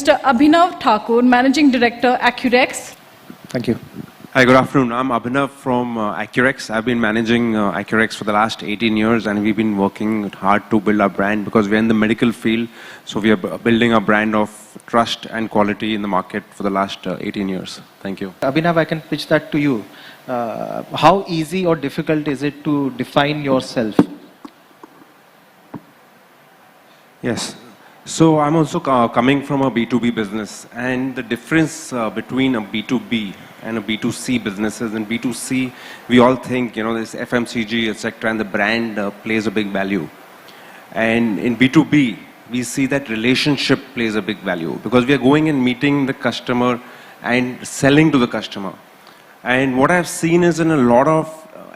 Mr. Abhinav Thakur, Managing Director, Accurex. Thank you. Hi, good afternoon. I'm Abhinav from Accurex. I've been managing Accurex for the last 18 years, and we've been working hard to build our brand because we're in the medical field. So we are building a brand of trust and quality in the market for the last 18 years. Thank you. Abhinav, I can pitch that to you. How easy or difficult is it to define yourself? Yes. So I'm also coming from a B2B business, and the difference between a B2B and a B2C business is in B2C, we all think, this FMCG, etc., and the brand plays a big value. And in B2B, we see that relationship plays a big value because we are going and meeting the customer and selling to the customer. And what I've seen is in a lot of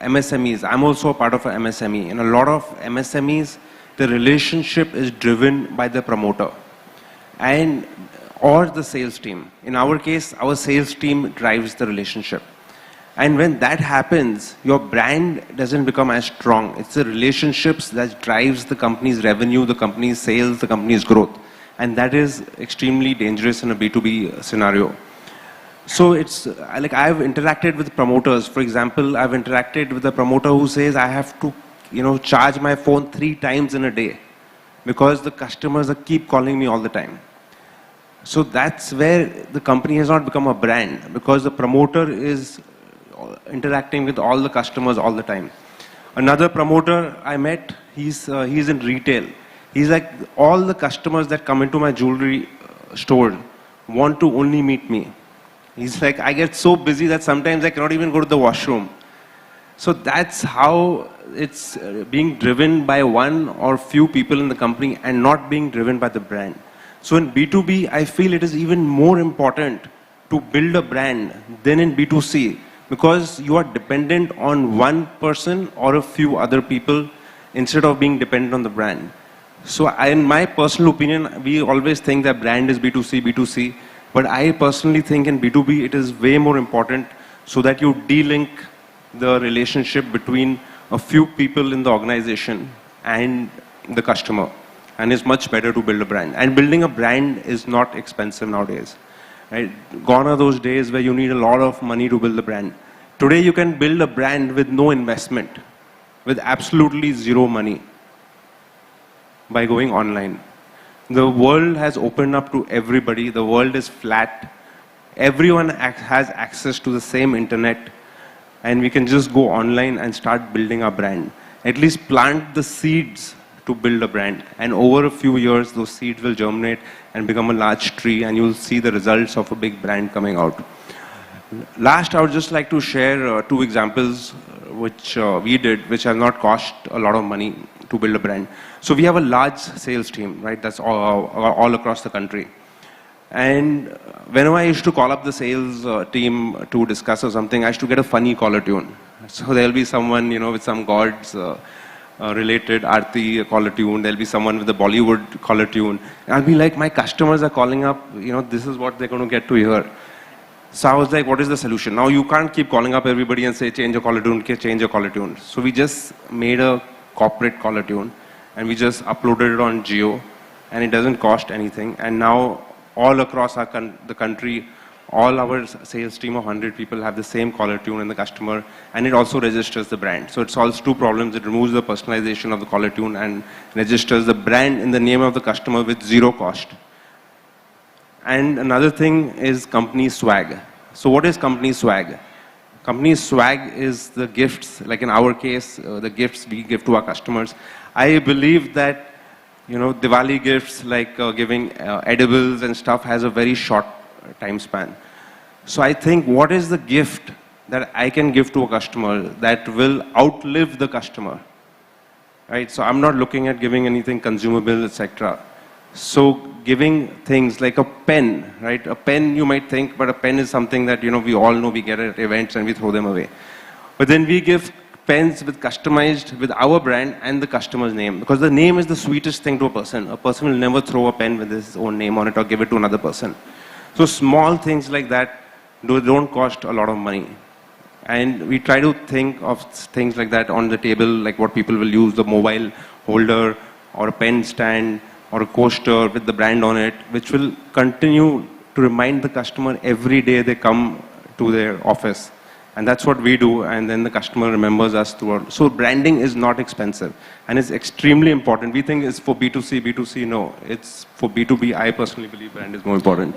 MSMEs, I'm also a part of an MSME, in a lot of MSMEs, the relationship is driven by the promoter or the sales team. In our case, our sales team drives the relationship. And when that happens, your brand doesn't become as strong. It's the relationships that drives the company's revenue, the company's sales, the company's growth. And that is extremely dangerous in a B2B scenario. So it's like I've interacted with promoters. For example, I've interacted with a promoter who says I have to charge my phone 3 times in a day because the customers keep calling me all the time. So that's where the company has not become a brand because the promoter is interacting with all the customers all the time. Another promoter I met, he's in retail. He's like, all the customers that come into my jewelry store want to only meet me. He's like, I get so busy that sometimes I cannot even go to the washroom. So that's how it's being driven by one or few people in the company and not being driven by the brand. So in B2B, I feel it is even more important to build a brand than in B2C because you are dependent on one person or a few other people instead of being dependent on the brand. So in my personal opinion, we always think that brand is B2C, B2C, but I personally think in B2B, it is way more important so that you de-link the relationship between a few people in the organization and the customer. And it's much better to build a brand. And building a brand is not expensive nowadays. Right? Gone are those days where you need a lot of money to build a brand. Today you can build a brand with no investment, with absolutely zero money by going online. The world has opened up to everybody. The world is flat. Everyone has access to the same internet. And we can just go online and start building our brand. At least plant the seeds to build a brand. And over a few years, those seeds will germinate and become a large tree, and you'll see the results of a big brand coming out. Last, I would just like to share 2 examples which we did, which have not cost a lot of money to build a brand. So we have a large sales team, right? That's all across the country. And whenever I used to call up the sales team to discuss or something, I used to get a funny caller tune. So there'll be someone, with some gods related Aarti caller tune. There'll be someone with a Bollywood caller tune. And I'll be like, my customers are calling up, this is what they're going to get to hear. So I was like, what is the solution? Now you can't keep calling up everybody and say, change your caller tune, change your caller tune. So we just made a corporate caller tune and we just uploaded it on Jio, and it doesn't cost anything. And now all across the country, all our sales team of 100 people have the same caller tune in the customer, and it also registers the brand. So it solves 2 problems. It removes the personalization of the caller tune and registers the brand in the name of the customer with 0 cost. And another thing is company swag. So what is company swag? Company swag is the gifts, like in our case, the gifts we give to our customers. I believe that Diwali gifts like giving edibles and stuff has a very short time span. So I think what is the gift that I can give to a customer that will outlive the customer, right? So I'm not looking at giving anything consumable, etc. So giving things like a pen, right? A pen you might think, but a pen is something that we all know we get at events and we throw them away. But then we give pens customized with our brand and the customer's name, because the name is the sweetest thing to a person. A person will never throw a pen with his own name on it or give it to another person. So small things like that don't cost a lot of money. And we try to think of things like that on the table, like what people will use, the mobile holder or a pen stand or a coaster with the brand on it, which will continue to remind the customer every day they come to their office. And that's what we do, and then the customer remembers us throughout. So branding is not expensive, and it's extremely important. We think it's for B2C, no. It's for B2B. I personally believe brand is more important.